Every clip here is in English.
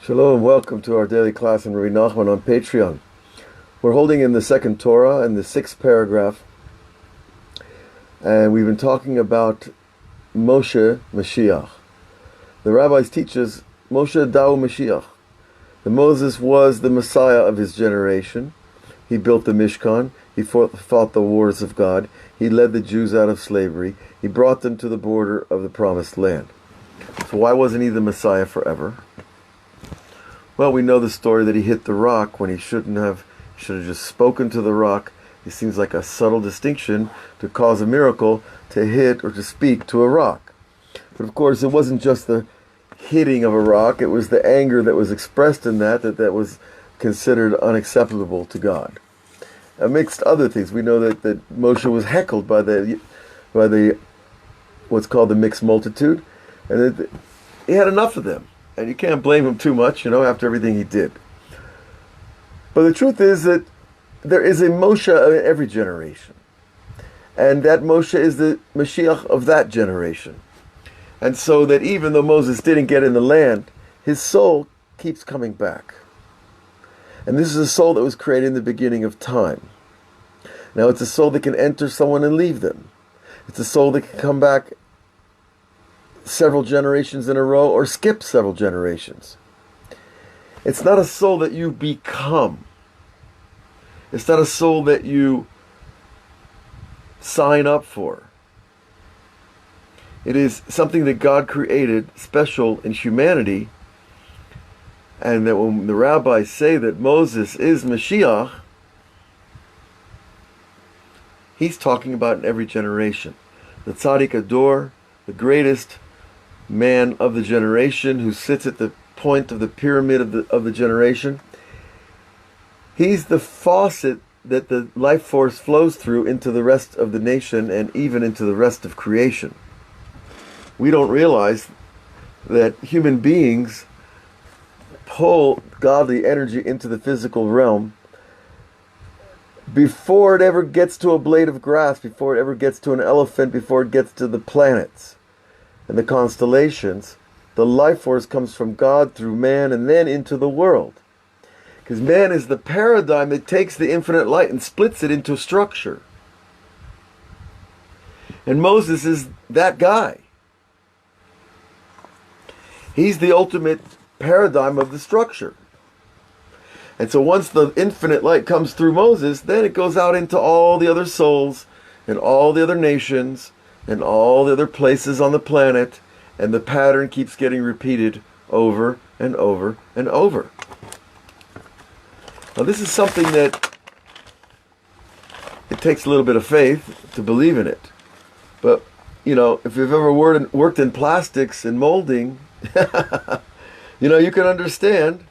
Shalom, welcome to our daily class in Rebbe Nachman on Patreon. We're holding in the second Torah in the 6th paragraph, and we've been talking about Moshe Mashiach. The rabbis teach us Moshe Da'u Mashiach. The Moses was the Messiah of his generation. He built the Mishkan. He fought the wars of God. He led the Jews out of slavery. He brought them to the border of the Promised Land. So why wasn't he the Messiah forever? Well, we know the story that he hit the rock when he shouldn't have. He should have just spoken to the rock. It seems like a subtle distinction to cause a miracle to hit or to speak to a rock. But of course, it wasn't just the hitting of a rock. It was the anger that was expressed in that was considered unacceptable to God. Amidst other things, we know that Moshe was heckled by the what's called the mixed multitude, and that he had enough of them. And you can't blame him too much, after everything he did. But the truth is that there is a Moshe in every generation. And that Moshe is the Mashiach of that generation. And so that even though Moses didn't get in the land, his soul keeps coming back. And this is a soul that was created in the beginning of time. Now it's a soul that can enter someone and leave them. It's a soul that can come back several generations in a row or skip several generations. It's not a soul that you become. It's not a soul that you sign up for. It is something that God created special in humanity, and that when the rabbis say that Moses is Mashiach, he's talking about in every generation. The Tzaddik Ador, the greatest man of the generation, who sits at the point of the pyramid of the generation. He's the faucet that the life force flows through into the rest of the nation and even into the rest of creation. We don't realize that human beings pull godly energy into the physical realm before it ever gets to a blade of grass, before it ever gets to an elephant, before it gets to the planets and the constellations. The life force comes from God through man and then into the world. Because man is the paradigm that takes the infinite light and splits it into structure. And Moses is that guy. He's the ultimate paradigm of the structure. And so once the infinite light comes through Moses, then it goes out into all the other souls and all the other nations and all the other places on the planet, and the pattern keeps getting repeated over and over and over. Now this is something that it takes a little bit of faith to believe in it. But, if you've ever worked in plastics and molding, you can understand.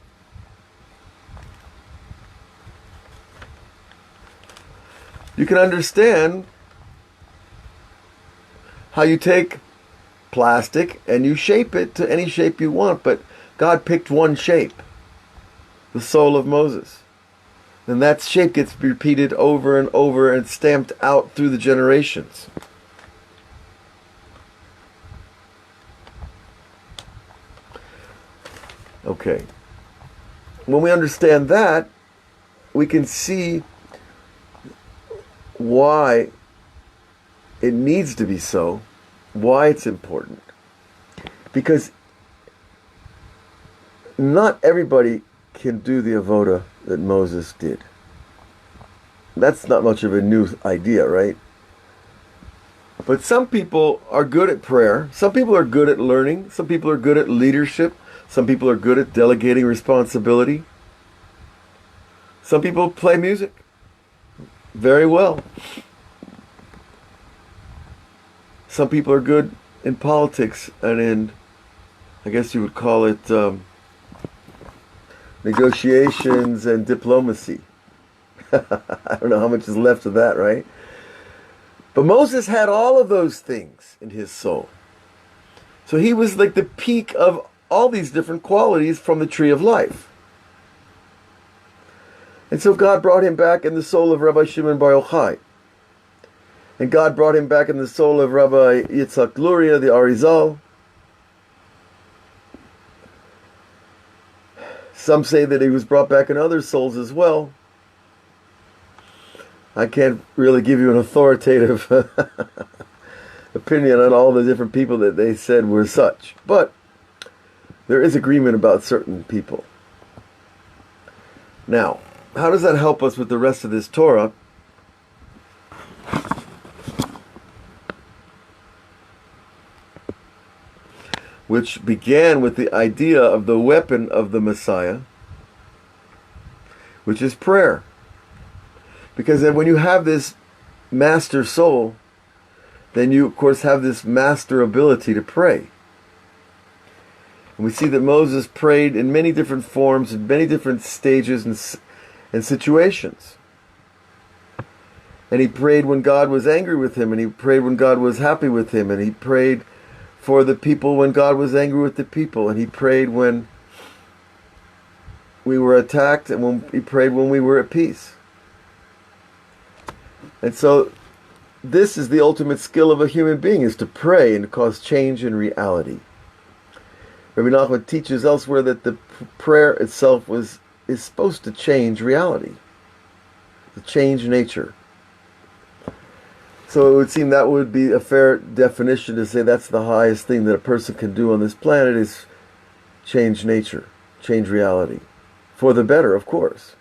You can understand how you take plastic and you shape it to any shape you want, but God picked one shape, the soul of Moses. And that shape gets repeated over and over and stamped out through the generations. Okay. When we understand that, we can see why it needs to be so, why it's important. Because not everybody can do the avoda that Moses did. That's not much of a new idea, right? But some people are good at prayer. Some people are good at learning. Some people are good at leadership. Some people are good at delegating responsibility. Some people play music very well. Some people are good in politics and in, I guess you would call it, negotiations and diplomacy. I don't know how much is left of that, right? But Moses had all of those things in his soul. So he was like the peak of all these different qualities from the tree of life. And so God brought him back in the soul of Rabbi Shimon Bar Yochai. And God brought him back in the soul of Rabbi Yitzhak Luria, the Arizal. Some say that he was brought back in other souls as well. I can't really give you an authoritative opinion on all the different people that they said were such. But there is agreement about certain people. Now, how does that help us with the rest of this Torah? Which began with the idea of the weapon of the Messiah, which is prayer. Because then when you have this master soul, then you of course have this master ability to pray. And we see that Moses prayed in many different forms, in many different stages and situations. And he prayed when God was angry with him, and he prayed when God was happy with him, and he prayed for the people when God was angry with the people, and he prayed when we were attacked, and when he prayed when we were at peace. And so this is the ultimate skill of a human being, is to pray and to cause change in reality. Rebbe Nachman teaches elsewhere that the prayer itself is supposed to change reality, to change nature. So it would seem that would be a fair definition to say that's the highest thing that a person can do on this planet, is change nature, change reality. For the better, of course.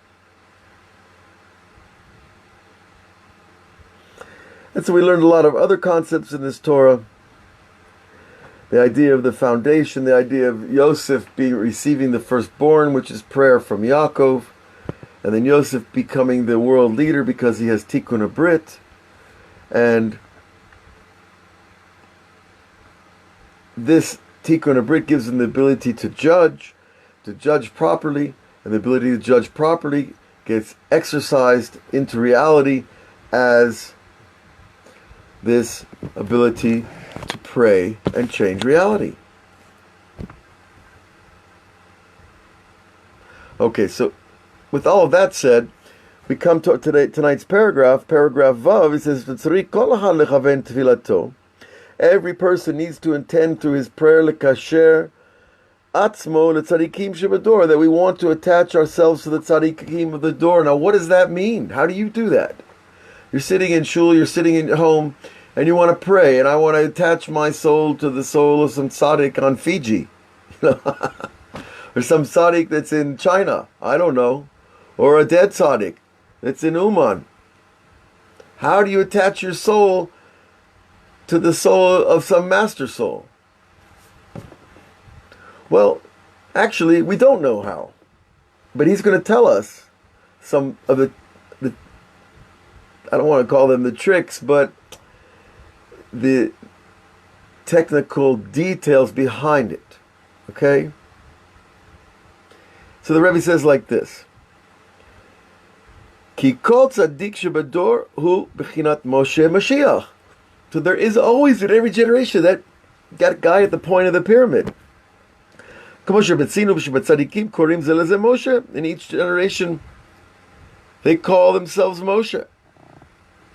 And so we learned a lot of other concepts in this Torah. The idea of the foundation, the idea of Yosef receiving the firstborn, which is prayer from Yaakov, and then Yosef becoming the world leader because he has Tikkun HaBrit, and this Tikkun HaBrit gives him the ability to judge properly, and the ability to judge properly gets exercised into reality as this ability to pray and change reality. Okay, so with all of that said, we come to tonight's paragraph Vav. It says, every person needs to intend through his prayer lekasher atzmo letzadikim shebador, that we want to attach ourselves to the tzadikim of the door. Now, what does that mean? How do you do that? You're sitting in shul, you're sitting at home, and you want to pray, and I want to attach my soul to the soul of some tzaddik on Fiji. Or some tzaddik that's in China, I don't know. Or a dead tzaddik that's in Uman. How do you attach your soul to the soul of some master soul? Well, actually, we don't know how. But he's going to tell us some of the I don't want to call them the tricks, but the technical details behind it. Okay? So the Rebbe says like this. Ki kol tzaddik shebador hu b'chinat Moshe Moshiach. So there is always in every generation that guy at the point of the pyramid. In each generation, they call themselves Moshe.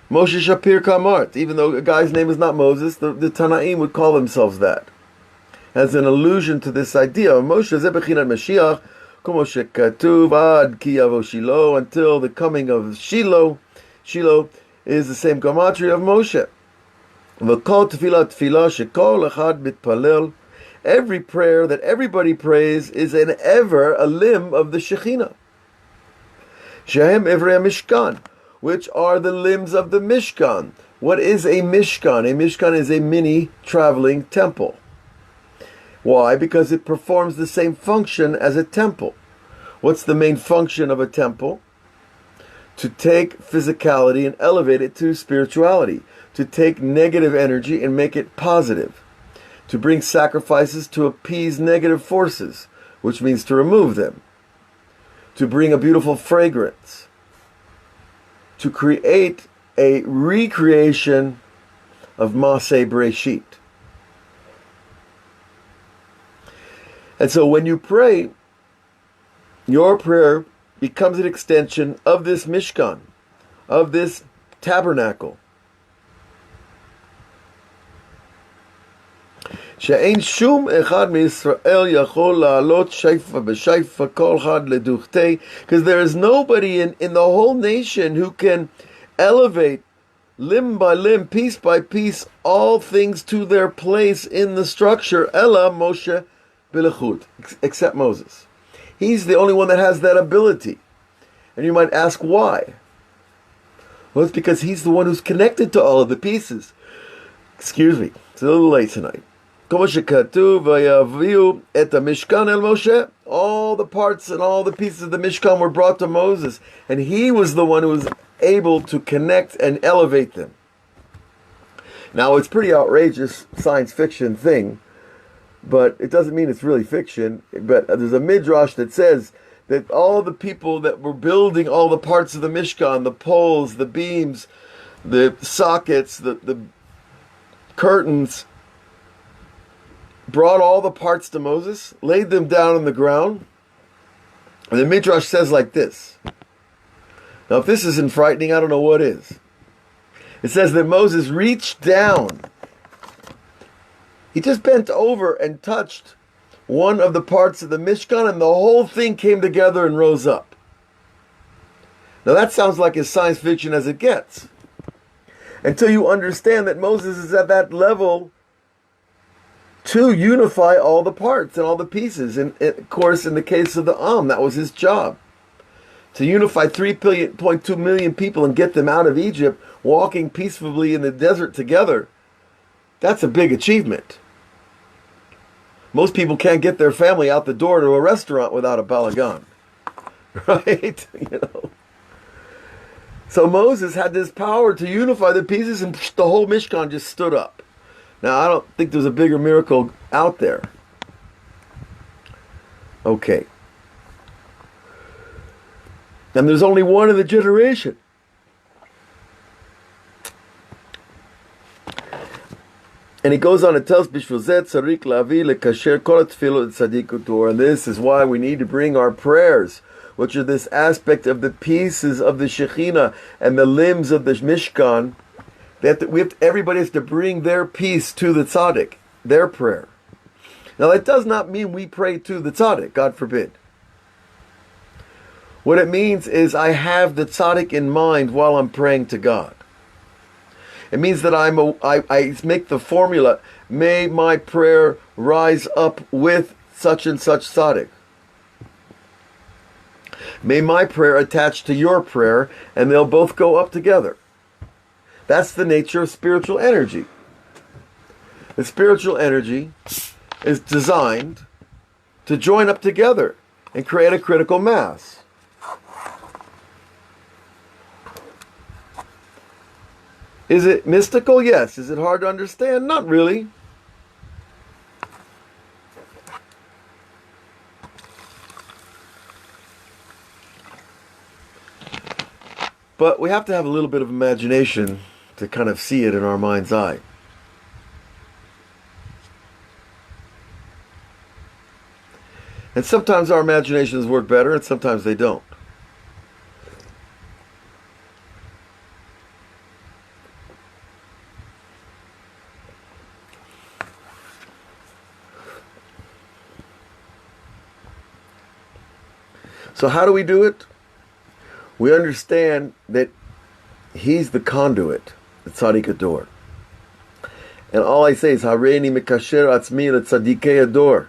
Moshe Shapir Kamart. Even though a guy's name is not Moses, the Tanaim would call themselves that, as an allusion to this idea of Moshe Zebechinat Mashiach, Moshe Katuv Ad Ki Yavo Shiloh, until the coming of Shiloh. Shiloh is the same gematria of Moshe. V'kol tefillah tefillah shekol echad mitpalel. Every prayer that everybody prays is an ever a limb of the Shekhinah. Shehem Evrei Mishkan, which are the limbs of the Mishkan. What is a Mishkan? A Mishkan is a mini traveling temple. Why? Because it performs the same function as a temple. What's the main function of a temple? To take physicality and elevate it to spirituality. To take negative energy and make it positive. To bring sacrifices to appease negative forces, which means to remove them. To bring a beautiful fragrance. To create a recreation of Maseh Breshit. And so when you pray, your prayer becomes an extension of this Mishkan, of this tabernacle. שאין שום אחד מישראל יכול לעלות שייפה בשייפה כל אחד לדוכתי, because there is nobody in the whole nation who can elevate limb by limb, piece by piece, all things to their place in the structure, Ella Moshe Bilachut, except Moses. He's the only one that has that ability. And you might ask why. Well, it's because he's the one who's connected to all of the pieces. Excuse me, it's a little late tonight. All the parts and all the pieces of the Mishkan were brought to Moses, and he was the one who was able to connect and elevate them. Now, it's pretty outrageous science fiction thing, but it doesn't mean it's really fiction. But there's a midrash that says that all the people that were building all the parts of the Mishkan, the poles, the beams, the sockets, the curtains, brought all the parts to Moses, laid them down on the ground, and the midrash says like this. Now, if this isn't frightening, I don't know what is. It says that Moses reached down. He just bent over and touched one of the parts of the Mishkan, and the whole thing came together and rose up. Now, that sounds like as science fiction as it gets, until you understand that Moses is at that level to unify all the parts and all the pieces. And of course, in the case of the that was his job. To unify 3.2 million people and get them out of Egypt, walking peacefully in the desert together, that's a big achievement. Most people can't get their family out the door to a restaurant without a balagan. Right? So Moses had this power to unify the pieces, and the whole Mishkan just stood up. Now, I don't think there's a bigger miracle out there. Okay. And there's only one in the generation. And he goes on and tells, Bishvil zeh tzarik lavi lekasher kol hatefilot tzadik utor. And this is why we need to bring our prayers, which are this aspect of the pieces of the Shekhinah and the limbs of the Mishkan. Everybody has to bring their piece to the tzaddik, their prayer. Now, that does not mean we pray to the tzaddik, God forbid. What it means is I have the tzaddik in mind while I'm praying to God. It means that I make the formula, may my prayer rise up with such and such tzaddik. May my prayer attach to your prayer, and they'll both go up together. That's the nature of spiritual energy. The spiritual energy is designed to join up together and create a critical mass. Is it mystical? Yes. Is it hard to understand? Not really. But we have to have a little bit of imagination to kind of see it in our mind's eye. And sometimes our imaginations work better, and sometimes they don't. So how do we do it? We understand that he's the conduit, the tzaddik ador. And all I say is, Hareini mikasher atzmi letzadikei ador.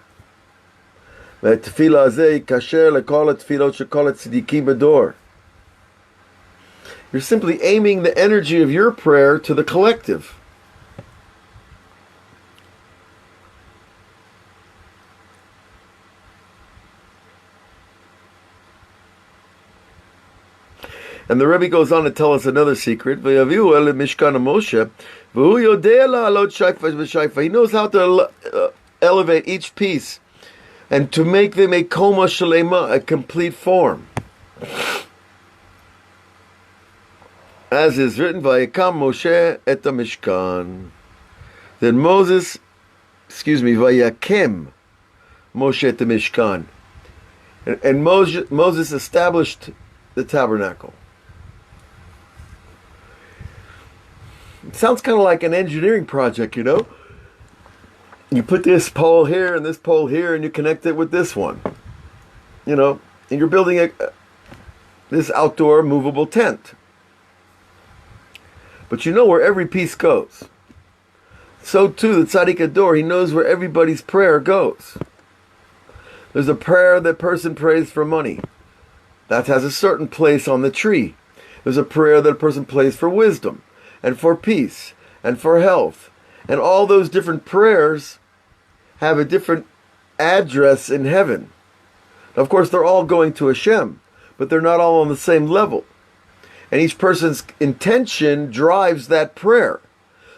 Ve'tefila hazeh kasher lekol tefilot shekol tzadikim ador. You're simply aiming the energy of your prayer to the collective. And the Rebbe goes on to tell us another secret. He knows how to elevate each piece and to make them a koma shalema, a complete form. As is written, Vayikam Moshe et Mishkan. Then Vayakem Moshe et Mishkan. And Moses established the tabernacle. It sounds kind of like an engineering project, you put this pole here and this pole here, and you connect it with this one. You know, and you're building this outdoor movable tent. But you know where every piece goes. So too, the Tzaddik Ador, he knows where everybody's prayer goes. There's a prayer that person prays for money. That has a certain place on the tree. There's a prayer that a person prays for wisdom, and for peace, and for health. And all those different prayers have a different address in heaven. Now, of course, they're all going to Hashem, but they're not all on the same level. And each person's intention drives that prayer.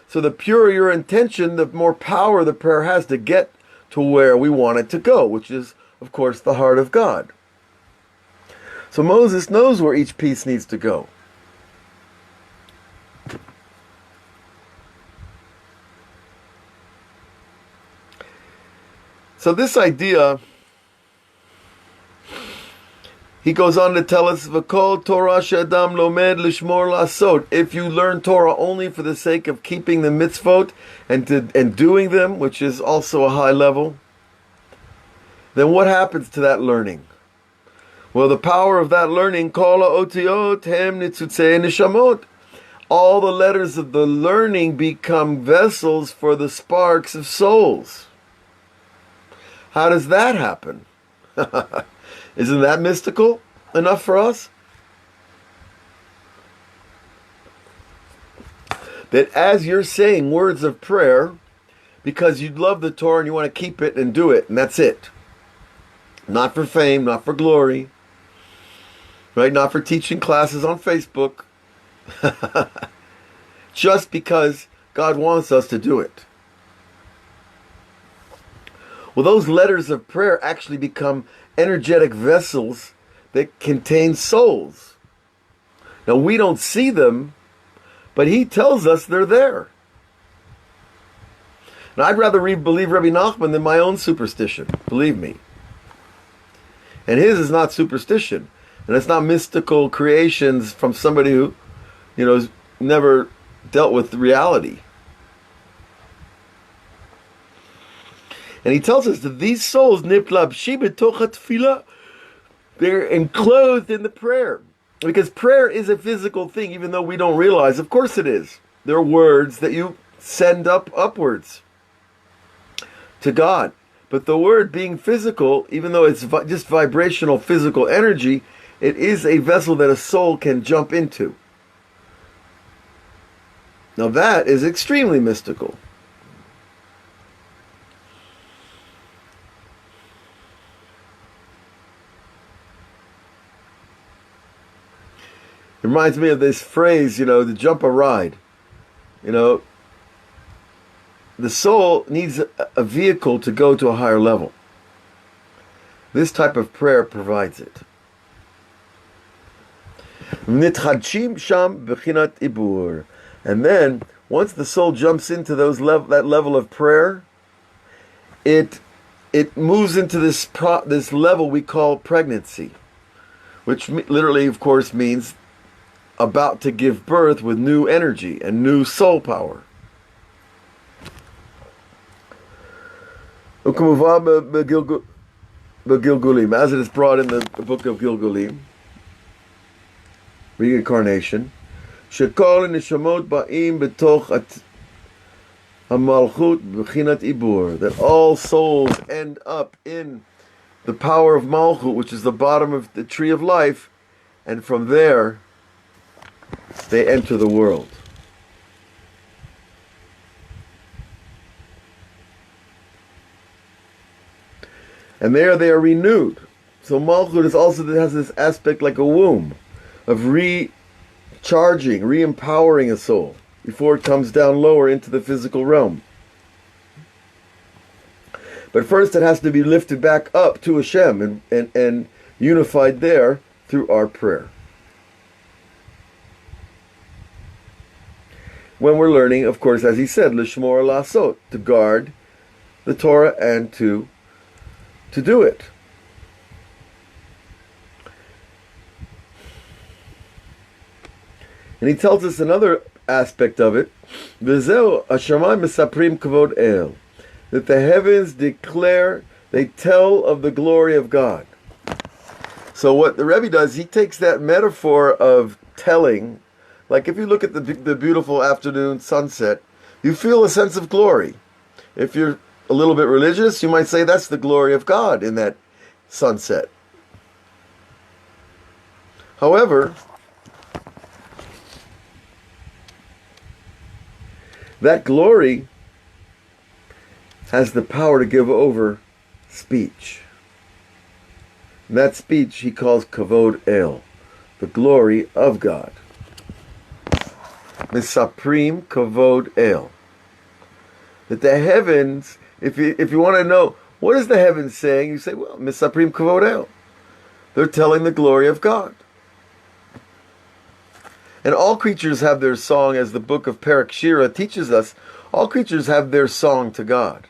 So the purer your intention, the more power the prayer has to get to where we want it to go, which is, of course, the heart of God. So Moses knows where each piece needs to go. So this idea, he goes on to tell us, "V'kol Torah she'adam lomed lishmor lasot." If you learn Torah only for the sake of keeping the mitzvot and doing them, which is also a high level, then what happens to that learning? Well, the power of that learning, kol ha'otiot hem nitzutzei neshamot. All the letters of the learning become vessels for the sparks of souls. How does that happen? Isn't that mystical enough for us? That as you're saying words of prayer, because you love the Torah and you want to keep it and do it, and that's it. Not for fame, not for glory, right? Not for teaching classes on Facebook. Just because God wants us to do it. Well, those letters of prayer actually become energetic vessels that contain souls. Now, we don't see them, but he tells us they're there. And I'd rather believe Rebbe Nachman than my own superstition, believe me. And his is not superstition. And it's not mystical creations from somebody who, has never dealt with reality. And he tells us that these souls, they're enclosed in the prayer. Because prayer is a physical thing, even though we don't realize. Of course it is. They're words that you send upwards to God. But the word being physical, even though it's just vibrational physical energy, it is a vessel that a soul can jump into. Now that is extremely mystical. It reminds me of this phrase, to jump a ride. The soul needs a vehicle to go to a higher level. This type of prayer provides it. And then, once the soul jumps into that level of prayer, it moves into this level we call pregnancy, which literally, of course, means about to give birth with new energy and new soul power. As it is brought in the book of Gilgulim, reincarnation, shekol neshamot ba'im betoch hamalchut b'chinat ibur, that all souls end up in the power of Malchut, which is the bottom of the tree of life, and from there they enter the world. And there they are renewed. So Malchut has this aspect like a womb of recharging, re-empowering a soul before it comes down lower into the physical realm. But first it has to be lifted back up to Hashem and unified there through our prayer. When we're learning, of course, as he said, lishmor lasot, to guard the Torah and to do it. And he tells us another aspect of it. V'zeu hashamayim mesaprim kavod el. that the heavens declare, they tell of the glory of God. So what the Rebbe does, he takes that metaphor of telling, like if you look at the beautiful afternoon sunset, you feel a sense of glory. If you're a little bit religious, you might say that's the glory of God in that sunset. However, that glory has the power to give over speech. And that speech he calls kavod el, the glory of God. Misaprim kavod el. That the heavens, if you want to know, what is the heavens saying? You say, well, Misaprim kavod el. They're telling the glory of God. And all creatures have their song, as the book of Shira teaches us. All creatures have their song to God.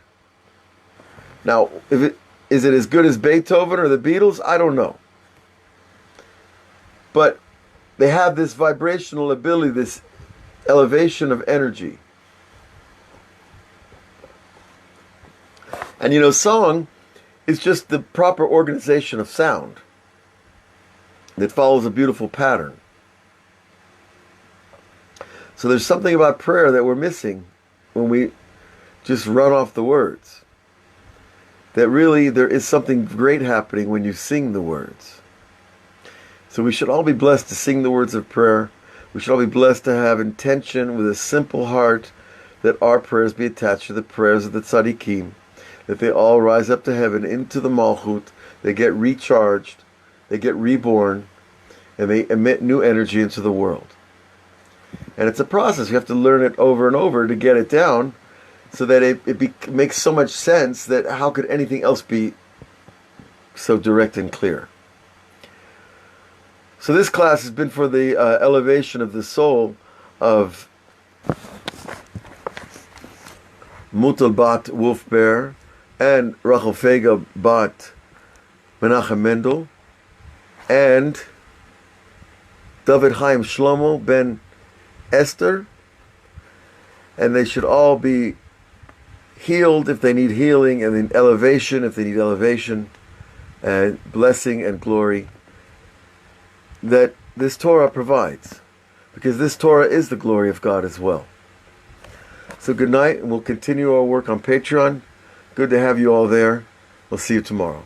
Now, is it as good as Beethoven or the Beatles? I don't know. But they have this vibrational ability, this elevation of energy. And song is just the proper organization of sound that follows a beautiful pattern. So there's something about prayer that we're missing when we just run off the words. That really there is something great happening when you sing the words. So we should all be blessed to sing the words of prayer. We should all be blessed to have intention with a simple heart that our prayers be attached to the prayers of the tzaddikim, that they all rise up to heaven into the malchut, they get recharged, they get reborn, and they emit new energy into the world. And it's a process. You have to learn it over and over to get it down so that it makes so much sense that how could anything else be so direct and clear? So this class has been for the elevation of the soul of Mutal Bat Wolf Bear and Rachel Fega Bat Menachem Mendel and David Chaim Shlomo ben Esther, and they should all be healed if they need healing, and in elevation if they need elevation, and blessing and glory that this Torah provides, because this Torah is the glory of God as well. So good night, and we'll continue our work on Patreon. Good to have you all there. We'll see you tomorrow.